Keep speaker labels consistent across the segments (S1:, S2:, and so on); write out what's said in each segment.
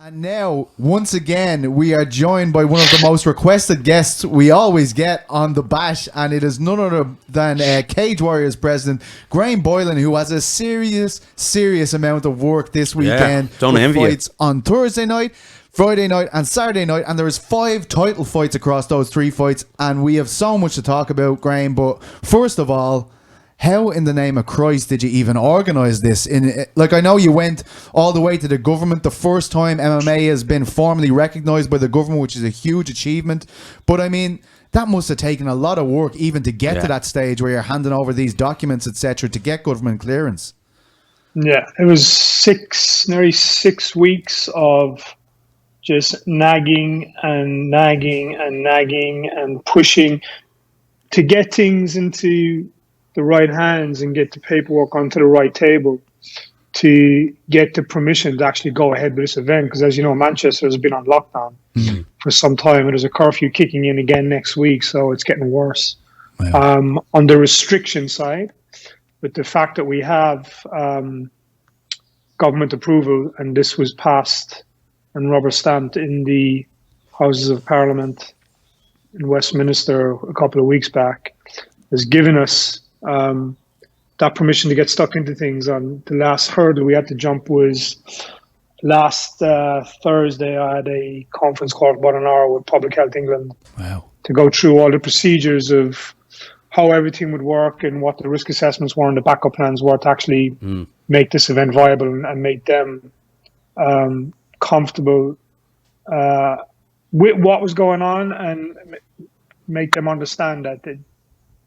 S1: And now, once again, we are joined by one of the most requested guests we always get on the bash, and it is none other than CageWarriors President Graham Boylan, who has a serious amount of work this weekend.
S2: Yeah, don't envy
S1: fights on Thursday night, Friday night and Saturday night, and there is 5 title fights across those 3 fights, and we have so much to talk about, Graham. But first of all, how in the name of Christ did you even organise this? I know you went all the way to the government, the first time MMA has been formally recognised by the government, which is a huge achievement. But I mean, that must have taken a lot of work even to get to that stage where you're handing over these documents, etc., to get government clearance.
S3: Yeah, it was nearly 6 weeks of just nagging and pushing to get things into the right hands and get the paperwork onto the right table to get the permission to actually go ahead with this event. Because as you know, Manchester has been on lockdown for some time, and there's a curfew kicking in again next week, so it's getting worse. Wow. On the restriction side, but the fact that we have government approval, and this was passed and rubber stamped in the Houses of Parliament in Westminster a couple of weeks back, has given us that permission to get stuck into things. On the last hurdle we had to jump was last Thursday. I had a conference call for about an hour with Public Health England to go through all the procedures of how everything would work and what the risk assessments were and the backup plans were to actually make this event viable and make them comfortable with what was going on and make them understand that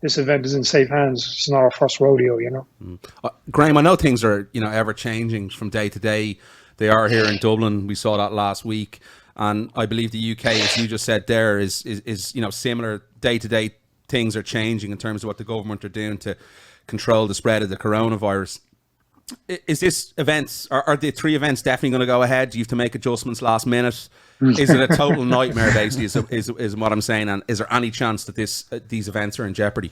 S3: this event is in safe hands. It's not our first rodeo, you know.
S2: Graham, I know things are, ever changing from day to day. They are here in Dublin. We saw that last week, and I believe the UK, as you just said there, is similar. Day to day, things are changing in terms of what the government are doing to control the spread of the coronavirus. Is this events? Are the 3 events definitely going to go ahead? Do you have to make adjustments last minute? Is it a total nightmare, basically, is what I'm saying? And is there any chance that these events are in jeopardy?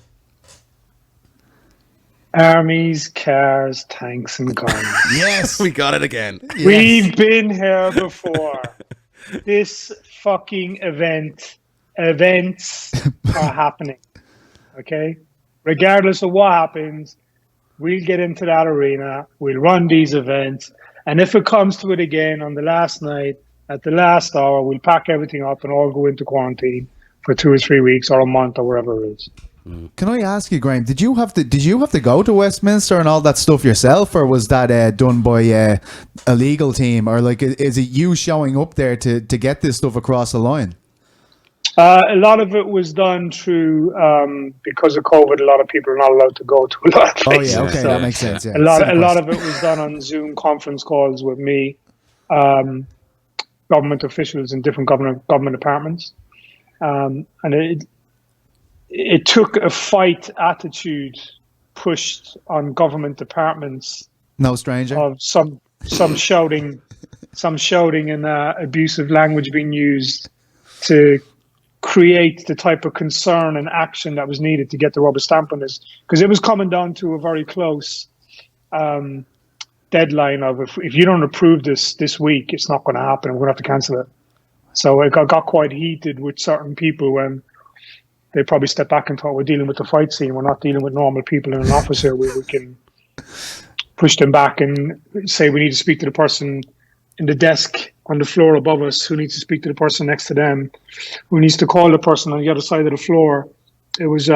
S3: Armies, cars, tanks, and guns.
S2: Yes, we got it again.
S3: Yes. We've been here before. This fucking events are happening. Okay? Regardless of what happens, we'll get into that arena, we'll run these events, and if it comes to it again on the last night, at the last hour, we'll pack everything up and all go into quarantine for 2 or 3 weeks or a month or wherever it is.
S1: Can I ask you, Graham, did you have to go to Westminster and all that stuff yourself, or was that done by a legal team, or is it you showing up there to get this stuff across the line?
S3: A lot of it was done through because of COVID. A lot of people are not allowed to go to a lot of places.
S1: Oh yeah, okay, that makes sense. Yeah.
S3: A lot of it was done on Zoom conference calls with me, government officials in different government departments, and it took a fight attitude pushed on government departments.
S1: No stranger.
S3: Of some shouting, and abusive language being used to create the type of concern and action that was needed to get the rubber stamp on this, because it was coming down to a very close deadline of if you don't approve this week, it's not going to happen. We're going to have to cancel it. So it got quite heated with certain people when they probably stepped back and thought, we're dealing with the fight scene. We're not dealing with normal people in an office here. We can push them back and say we need to speak to the person in the desk on the floor above us, who needs to speak to the person next to them, who needs to call the person on the other side of the floor. It was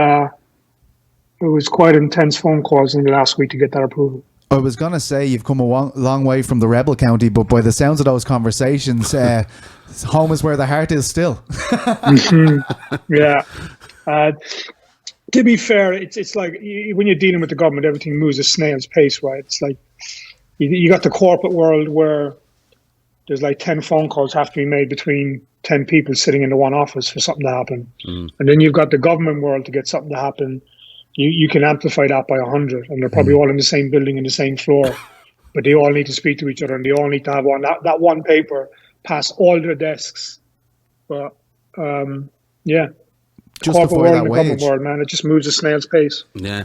S3: quite intense phone calls in the last week to get that approval.
S1: I was going to say you've come a long way from the rebel county, but by the sounds of those conversations, home is where the heart is still.
S3: Yeah. To be fair, it's like when you're dealing with the government, everything moves at snail's pace, right? It's like you got the corporate world where there's like 10 phone calls have to be made between 10 people sitting in the one office for something to happen. And then you've got the government world to get something to happen. You can amplify that by 100, and they're probably all in the same building in the same floor, but they all need to speak to each other, and they all need to have that one paper pass all their desks. But yeah,
S1: just
S3: corporate
S1: before
S3: world
S1: that
S3: and the government world, man, it just moves at snail's pace.
S2: Yeah.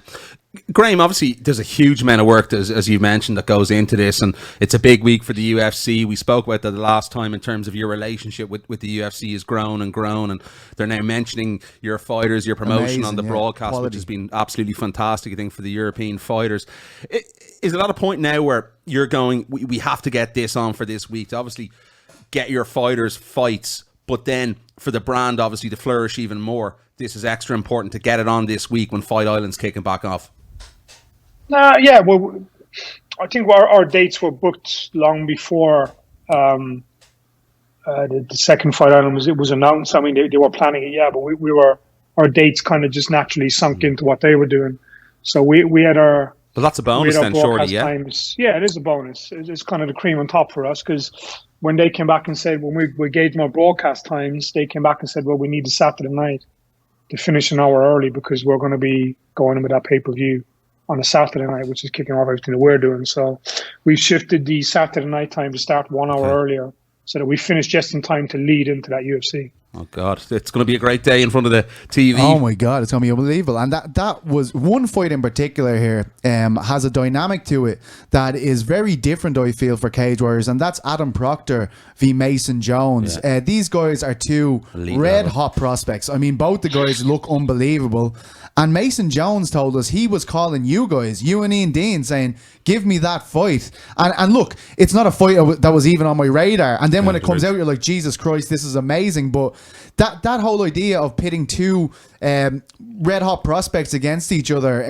S2: Graham, obviously, there's a huge amount of work, as you mentioned, that goes into this, and it's a big week for the UFC. We spoke about that the last time in terms of your relationship with the UFC has grown, and they're now mentioning your fighters, your promotion on the broadcast, quality, which has been absolutely fantastic, I think, for the European fighters. Is it at a point now where you're going, we have to get this on for this week to obviously get your fighters fights, but then for the brand, obviously, to flourish even more, this is extra important to get it on this week when Fight Island's kicking back off?
S3: Yeah, well, I think our dates were booked long before the second Fight Island was announced. I mean, they were planning it, yeah, but our dates kind of just naturally sunk into what they were doing. So we had our...
S2: But that's a bonus then, surely, yeah?
S3: Times. Yeah, it is a bonus. It's kind of the cream on top for us, because when they came back and said, when we gave them our broadcast times, they came back and said, well, we need a Saturday night to finish an hour early because we're going to be going in with that pay-per-view on a Saturday night, which is kicking off everything that we're doing. So we shifted the Saturday night time to start 1 hour earlier so that we finish just in time to lead into that UFC.
S2: Oh, God. It's going to be a great day in front of the TV.
S1: Oh, my God. It's going to be unbelievable. And that was one fight in particular here has a dynamic to it that is very different, I feel, for CageWarriors, and that's Adam Proctor v. Mason Jones. Yeah. These guys are two red-hot prospects. I mean, both the guys look unbelievable. And Mason Jones told us he was calling you guys, you and Ian Dean, saying, give me that fight. And look, it's not a fight that was even on my radar. And then when it comes out, you're like, Jesus Christ, this is amazing. But that whole idea of pitting two red-hot prospects against each other,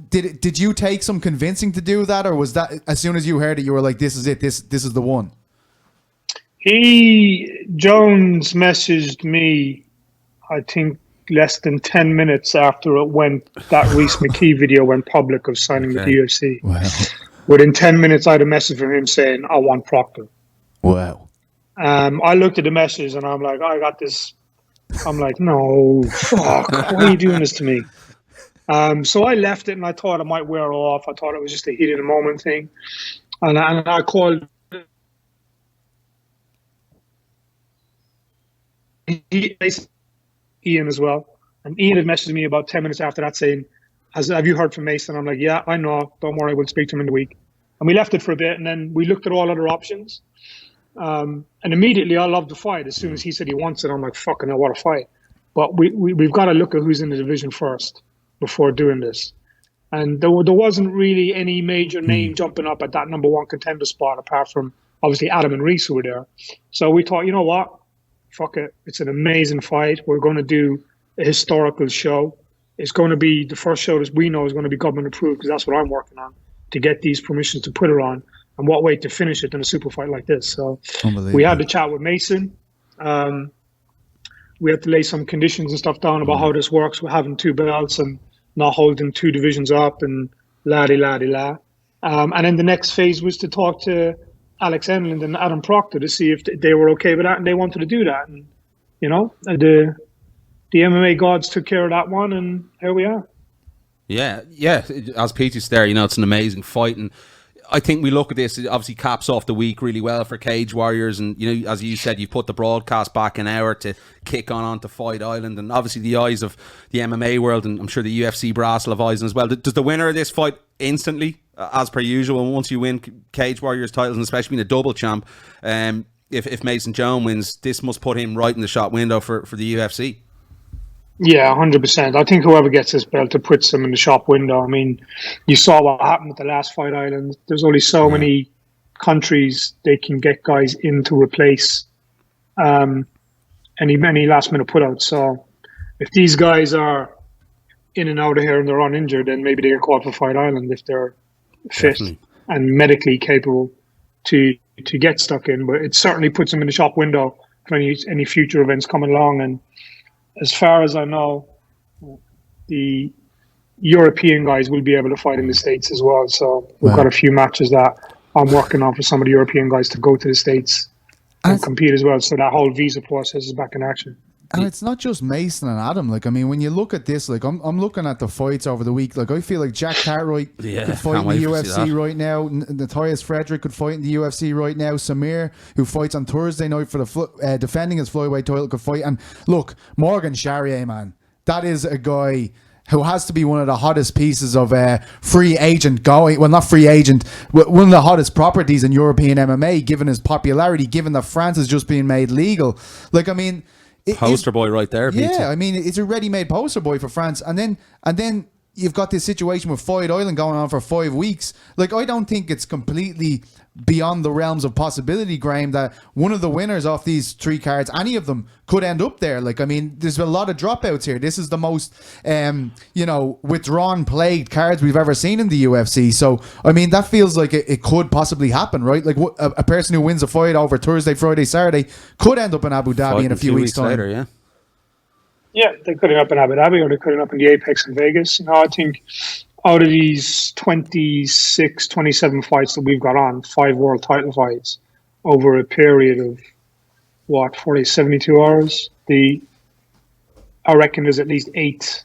S1: did you take some convincing to do that? Or was that, as soon as you heard it, you were like, this is it, this is the one?
S3: Jones messaged me, I think, less than 10 minutes after that Rhys McKee video went public of signing with the UFC.
S1: Wow.
S3: Within 10 minutes, I had a message from him saying, I want Proctor.
S1: Wow.
S3: I looked at the message and I'm like, I got this. I'm like, no, fuck, why are you doing this to me? So I left it and I thought it might wear off. I thought it was just a heat of the moment thing. And I called Ian as well, and Ian had messaged me about 10 minutes after that saying, have you heard from Mason? I'm like, yeah, I know, don't worry, we'll speak to him in the week. And we left it for a bit, and then we looked at all other options, and immediately I loved the fight. As soon as he said he wants it, I'm like, fucking hell, what a fight. But we've got to look at who's in the division first before doing this. And there wasn't really any major name jumping up at that number one contender spot apart from obviously Adam and Rhys who were there. So we thought, you know what? Fuck it. It's an amazing fight. We're going to do a historical show. It's going to be the first show that we know is going to be government approved, because that's what I'm working on, to get these permissions to put it on. And what way to finish it than a super fight like this. So we had the chat with Mason. We had to lay some conditions and stuff down about how this works. We're having two belts and not holding two divisions up and la-di-la-di-la. And then the next phase was to talk to Alex Enland and Adam Proctor to see if they were okay with that, and they wanted to do that. And, the MMA gods took care of that one, and here we are.
S2: Yeah. As Peter said there, it's an amazing fight, and I think we look at this, it obviously caps off the week really well for CageWarriors, and as you said, you put the broadcast back an hour to kick onto Fight Island, and obviously the eyes of the MMA world, and I'm sure the UFC brass will have eyes as well. Does the winner of this fight instantly, as per usual, once you win CageWarriors titles, and especially being a double champ, if Mason Jones wins, this must put him right in the shot window for the UFC?
S3: Yeah, 100%. I think whoever gets this belt, it puts them in the shop window. I mean, you saw what happened at the last Fight Island. There's only so many countries they can get guys in to replace any last minute putouts. So if these guys are in and out of here and they're uninjured, then maybe they get called for Fight Island if they're fit and medically capable to get stuck in. But it certainly puts them in the shop window for any future events coming along. And as far as I know, the European guys will be able to fight in the States as well. So we've got a few matches that I'm working on for some of the European guys to go to the States and compete as well. So that whole visa process is back in action.
S1: And it's not just Mason and Adam. Like, I mean, when you look at this, like, I'm looking at the fights over the week. Like, I feel like Jack Cartwright could fight in the UFC right now. Matthias Frederick could fight in the UFC right now. Samir, who fights on Thursday night for the defending his flyweight title, could fight. And look, Morgan Charrier, man, that is a guy who has to be one of the hottest pieces of free agent going. Well, not free agent, one of the hottest properties in European MMA, given his popularity, given that France is just being made legal. Like, I mean,
S2: Poster boy right there, Pete.
S1: yeah, I mean, it's a ready-made poster boy for France, and then you've got this situation with Fight Island going on for 5 weeks. Like, I don't think it's completely beyond the realms of possibility, Graham, that one of the winners off these 3 cards, any of them, could end up there. Like, I mean, there's a lot of dropouts here. This is the most, withdrawn, plagued cards we've ever seen in the UFC. So, I mean, that feels like it could possibly happen, right? Like, a person who wins a fight over Thursday, Friday, Saturday could end up in Abu Dhabi in a few weeks' time.
S2: Later, yeah.
S3: Yeah, they could end up in Abu Dhabi, or they could end up in the Apex in Vegas. I think out of these 26, 27 fights that we've got on, 5 world title fights over a period of 72 hours, I reckon there's at least eight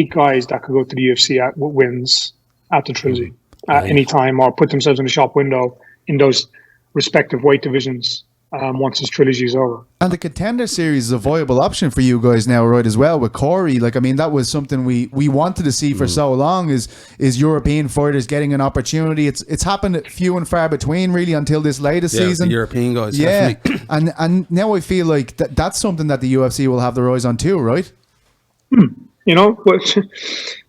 S3: guys that could go to the UFC with wins at the Trilogy at any time, or put themselves in the shop window in those respective weight divisions once this Trilogy is over.
S1: And the Contender Series is a viable option for you guys now, right, as well, with Corey. Like, I mean, that was something we wanted to see for so long, is European fighters getting an opportunity. It's happened few and far between, really, until this latest season.
S2: The European guys,
S1: yeah.
S2: definitely.
S1: And now I feel like that's something that the UFC will have their eyes on too, right?
S3: You know, but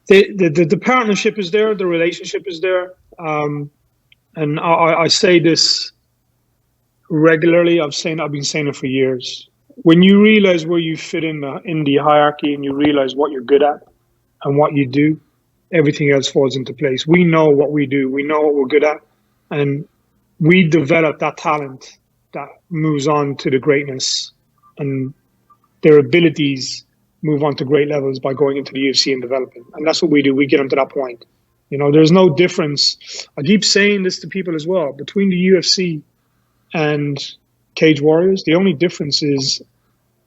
S3: the partnership is there, the relationship is there. And I say this regularly. I've been saying it for years. When you realize where you fit in the hierarchy, and you realize what you're good at and what you do, everything else falls into place. We know what we do. We know what we're good at. And we develop that talent that moves on to the greatness, and their abilities move on to great levels by going into the UFC and developing. And that's what we do. We get them to that point. You know, there's no difference. I keep saying this to people as well. Between the UFC and CageWarriors, the only difference is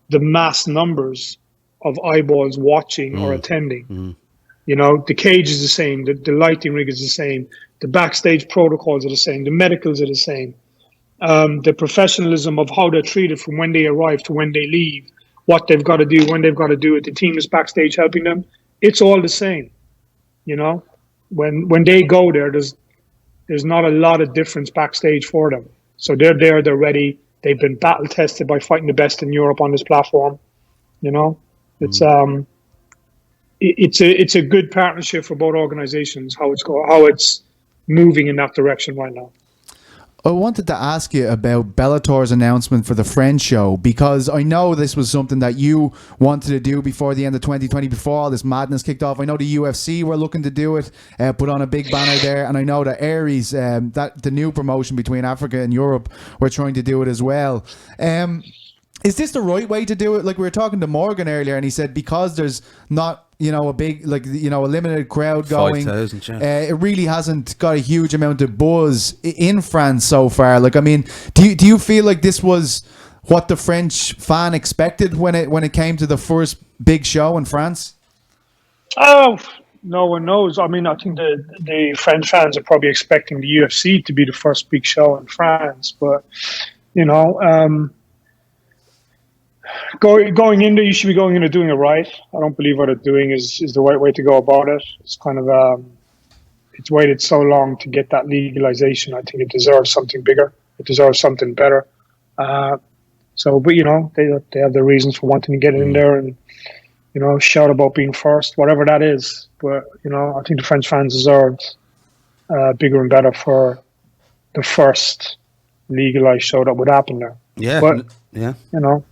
S3: the mass numbers of eyeballs watching or attending. You know, the cage is the same, the lighting rig is the same, the backstage protocols are the same, the medicals are the same, the professionalism of how they're treated from when they arrive to when they leave, what they've got to do, when they've got to do it, the team is backstage helping them. It's all the same. You know, when they go there, there's not a lot of difference backstage for them. So they're there, they're ready. They've been battle tested by fighting the best in Europe on this platform. You know, it's a good partnership for both organizations. How it's moving in that direction right now.
S1: I wanted to ask you about Bellator's announcement for the French show, because I know this was something that you wanted to do before the end of 2020, before all this madness kicked off. I know the UFC were looking to do it, put on a big banner there, and I know that Aries, that the new promotion between Africa and Europe, were trying to do it as well. Is this the right way to do it? Like, we were talking to Morgan earlier, and he said because there's not, a big, a limited crowd going,
S2: 5,000, yeah.
S1: it really hasn't got a huge amount of buzz in France so far. Like, I mean, do you feel like this was what the French fan expected when it came to the first big show in France?
S3: Oh, no one knows. I mean, I think the French fans are probably expecting the UFC to be the first big show in France, but going in there, you should be going in and doing it right. I don't believe what they're doing is the right way to go about it. It's kind of it's waited so long to get that legalization. I think it deserves something bigger. It deserves something better. But they have their reasons for wanting to get it in there and shout about being first, whatever that is. But I think the French fans deserved bigger and better for the first legalized show that would happen there.
S2: Yeah,
S3: but
S2: yeah.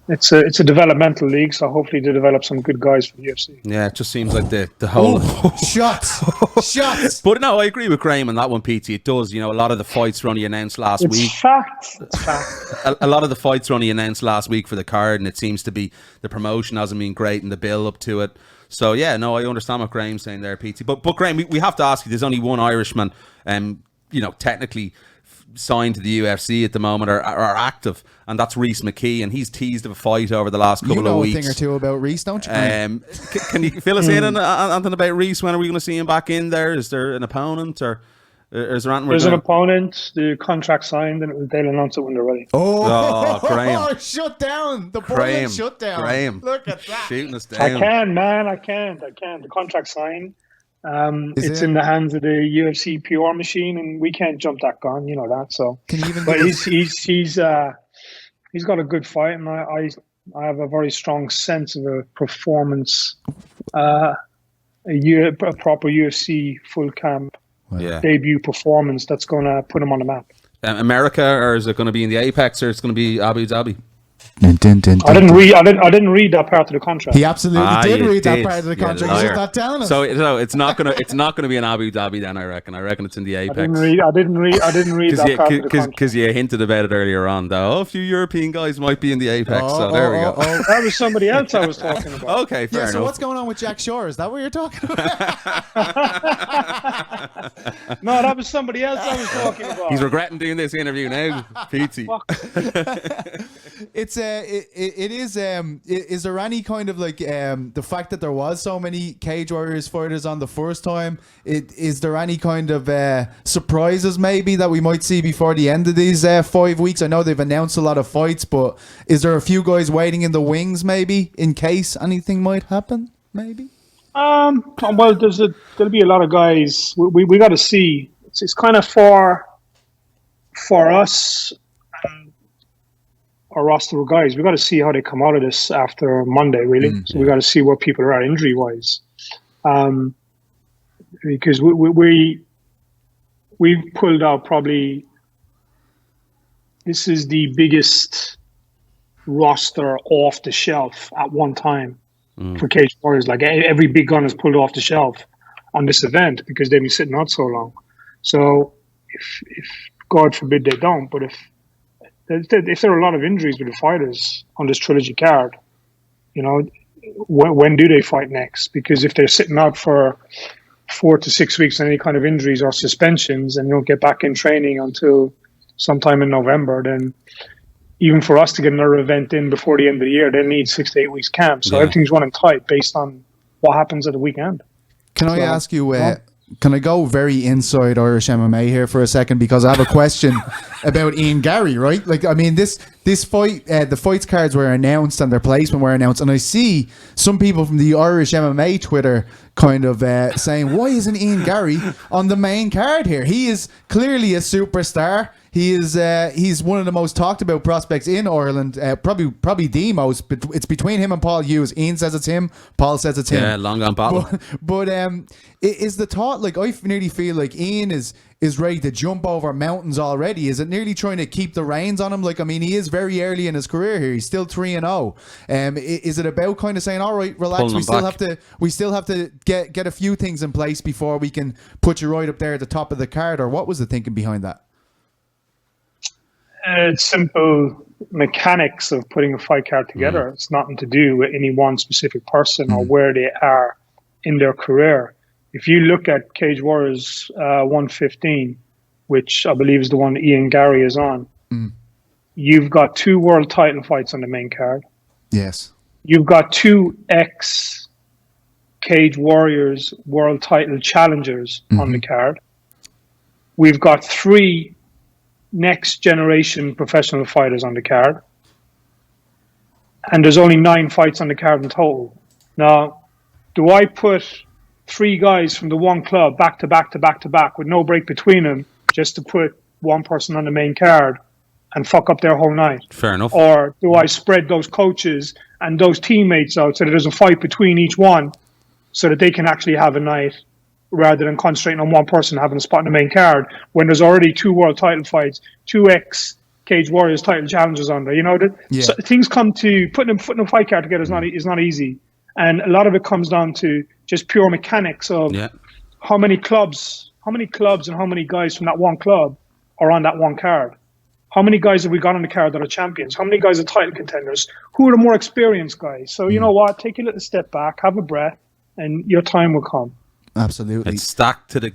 S3: It's a developmental league, so hopefully they develop some good guys for the UFC.
S2: Yeah, it just seems like the whole
S1: shots.
S2: But no, I agree with Graham on that one, PT. It does. A lot of the fights were only announced last week.
S3: It's fact.
S2: A lot of the fights were only announced last week for the card, and it seems to be the promotion hasn't been great and the build up to it. So yeah, no, I understand what Graham's saying there, PT. But Graham, we have to ask you. There's only one Irishman, technically signed to the UFC at the moment or active, and that's Rhys McKee, and he's teased of a fight over the last couple of weeks.
S1: You know a thing or two about Rhys, don't you?
S2: Can you fill us in on anything about Rhys? When are we going to see him back in there? Is there an opponent or? Is there anything
S3: There's an opponent, the contract signed, and they'll announce it when they're ready.
S2: Oh, Graham.
S1: Shut down. The
S2: Graham.
S1: Boylan shut down.
S2: Graham.
S1: Look at that.
S2: Shooting us down.
S3: I can, man. I can. The contract signed. It's in the hands of the UFC PR machine, and we can't jump that gun. You know that. So,
S1: Can you even
S3: but
S1: give
S3: he's got a good fight, and I have a very strong sense of a performance, a proper UFC full camp
S2: Yeah.
S3: debut performance that's going to put him on the map.
S2: America, or is it going to be in the Apex, or it's going to be Abu Dhabi?
S3: I didn't read that part of the contract.
S1: He absolutely did
S2: you
S1: read that
S2: did,
S1: part of the
S2: you
S1: contract. He's
S2: liar.
S1: just not telling us.
S2: So it's not gonna be in Abu Dhabi then. I reckon it's in the Apex.
S3: I didn't read that part of the contract.
S2: Because you hinted about it earlier on, though. A few European guys might be in the Apex. So there we go.
S3: That was somebody else I was talking about.
S2: Okay, fair
S1: Yeah, so
S2: enough.
S1: what's going on with Jack Shore? Is that what you're talking about?
S3: No, that was somebody else I was talking about.
S2: He's regretting doing this interview now, Petey.
S1: Is there any kind of like the fact that there was so many Cage Warriors fighters on the first time? Is there any kind of surprises maybe that we might see before the end of these 5 weeks? I know they've announced a lot of fights, but is there a few guys waiting in the wings maybe in case anything might happen? Maybe.
S3: Well, there'll be a lot of guys. We got to see. It's kind of for us. Our roster of guys, we got to see how they come out of this after Monday, really. So we got to see where people are at injury wise, because we've pulled out probably. This is the biggest roster off the shelf at one time for Cage Warriors. Like every big gun is pulled off the shelf on this event because they've been sitting out so long. So if God forbid they don't, but if there are a lot of injuries with the fighters on this Trilogy card, you know, when do they fight next? Because if they're sitting out for 4 to 6 weeks on any kind of injuries or suspensions and don't get back in training until sometime in November, then even for us to get another event in before the end of the year, they need 6 to 8 weeks camp. So everything's running tight based on what happens at the weekend.
S1: Can I ask you, can I go very inside Irish MMA here for a second? Because I have a question about Ian Gary, right? Like, I mean, this fight, the fights cards were announced and their placement were announced. And I see some people from the Irish MMA Twitter kind of saying, why isn't Ian Gary on the main card here? He is clearly a superstar. He is he's one of the most talked about prospects in Ireland, probably the most. But it's between him and Paul Hughes. Ian says it's him. Paul says it's him.
S2: Yeah, long gone battle.
S1: But is the thought, like, I nearly feel like Ian is ready to jump over mountains already? Is it nearly trying to keep the reins on him? Like, I mean, he is very early in his career here. He's still 3-0. Is it about kind of saying, all right, relax, we still have to get a few things in place before we can put you right up there at the top of the card? Or what was the thinking behind that?
S3: It's simple mechanics of putting a fight card together. It's nothing to do with any one specific person or where they are in their career. If you look at Cage Warriors 115, which I believe is the one Ian Gary is on, you've got 2 world title fights on the main card.
S1: Yes.
S3: You've got 2 ex-Cage Warriors world title challengers on the card. We've got 3 next generation professional fighters on the card. And there's only 9 fights on the card in total. Now, do I put 3 guys from the one club back to back to back to back with no break between them just to put one person on the main card and fuck up their whole night?
S2: Fair enough.
S3: Or do I spread those coaches and those teammates out so that there's a fight between each one so that they can actually have a night rather than concentrating on one person having a spot in the main card when there's already 2 world title fights, 2 ex-Cage Warriors title challenges on there? You know, so things come to putting a fight card together is not easy. And a lot of it comes down to just pure mechanics of how many clubs and how many guys from that one club are on that one card. How many guys have we got on the card that are champions? How many guys are title contenders? Who are the more experienced guys? So you know what? Take a little step back, have a breath, and your time will come.
S1: Absolutely.
S2: It's stacked to the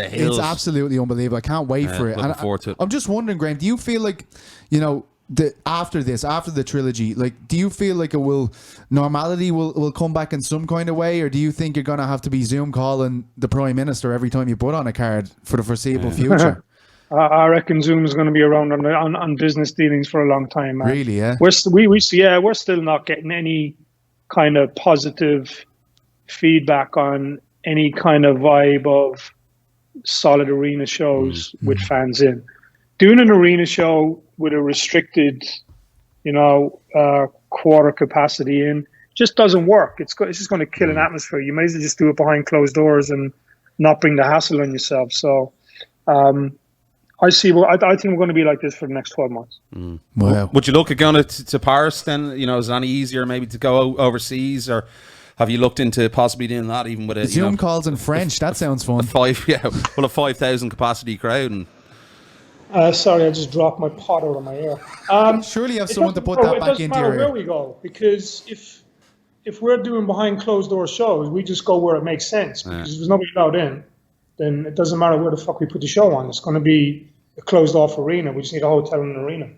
S2: hills.
S1: It's absolutely unbelievable. I can't wait for it.
S2: Looking forward to it.
S1: I'm just wondering, Graham, do you feel like, you know, after the trilogy, like, do you feel like normality will come back in some kind of way, or do you think you're going to have to be Zoom calling the Prime Minister every time you put on a card for the foreseeable future?
S3: I reckon Zoom is going to be around on business dealings for a long time, man.
S1: Really, yeah?
S3: We're still not getting any kind of positive feedback on any kind of vibe of solid arena shows with fans in. Doing an arena show with a restricted, quarter capacity in just doesn't work. It's just going to kill an atmosphere. You may as well just do it behind closed doors and not bring the hassle on yourself. So, I think we're going to be like this for the next 12 months.
S1: Wow.
S2: Would you look at going to Paris then? Is it any easier maybe to go overseas, or have you looked into possibly doing that even with a
S1: Zoom calls in French? That sounds fun.
S2: a 5,000 capacity crowd? And
S3: sorry, I just dropped my pot out of my ear.
S1: Surely you have someone to put that back into your ear.
S3: It doesn't matter where we go, because if we're doing behind closed door shows, we just go where it makes sense. Because if there's nobody allowed in, then it doesn't matter where the fuck we put the show on. It's going to be a closed off arena. We just need a hotel and an arena.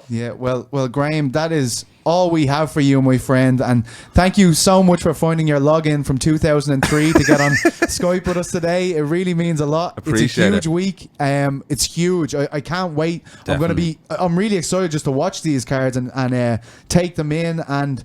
S1: Yeah. Well, Graham, that is all we have for you, my friend. And thank you so much for finding your login from 2003 to get on Skype with us today. It really means a lot. It's a huge week. It's huge. I can't wait.
S2: Definitely.
S1: I'm really excited just to watch these cards and take them in. And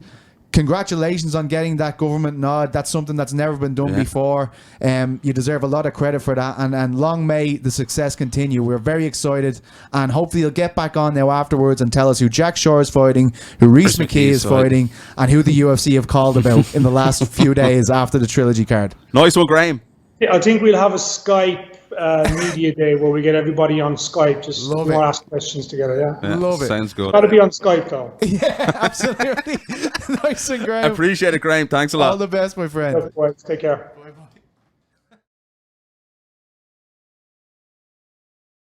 S1: congratulations on getting that government nod. That's something that's never been done before. You deserve a lot of credit for that, and long may the success continue. We're very excited, and hopefully you'll get back on now afterwards and tell us who Jack Shore is fighting, who Rhys McKee is fighting, and who the UFC have called about in the last few days after the trilogy card.
S2: Nice one, Graham.
S3: Yeah, I think we'll have a Skype media day where we get everybody on Skype, just ask questions together. Yeah,
S1: love it.
S2: Sounds good.
S3: Got to be on Skype though.
S1: Yeah, absolutely. Nice and Graham.
S2: Appreciate it, Graham. Thanks a lot.
S1: All the best, my friend.
S3: Take care.